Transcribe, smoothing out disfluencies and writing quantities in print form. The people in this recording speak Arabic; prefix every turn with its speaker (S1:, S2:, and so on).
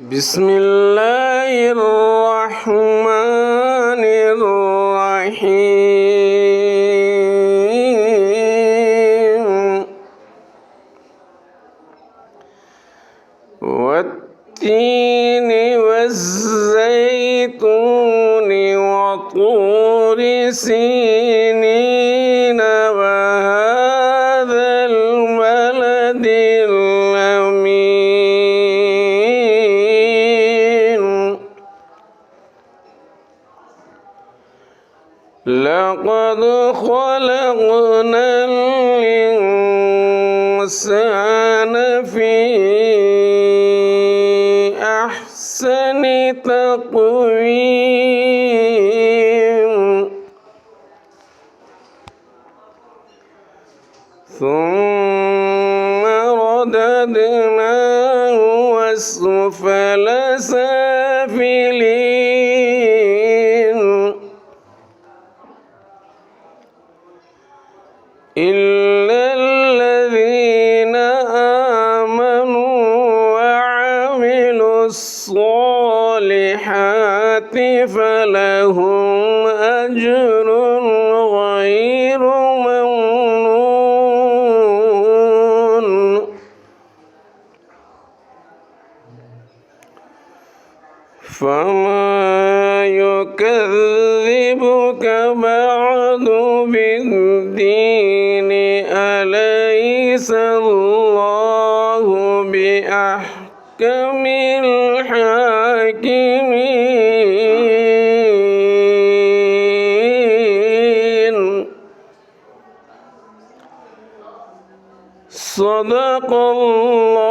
S1: بسم الله الرحمن الرحيم والتين والزيتون وطور سينين وهذا البلد الأمين لقد خلقنا الإنسان في أحسن تقويم ثم رددناه أسفل سافلين إلا الذين آمنوا وعملوا الصالحات فلهم أجر غير ممنون فما يكذبك بعد بالدين أليس الله بأحكم الحاكمين صدق الله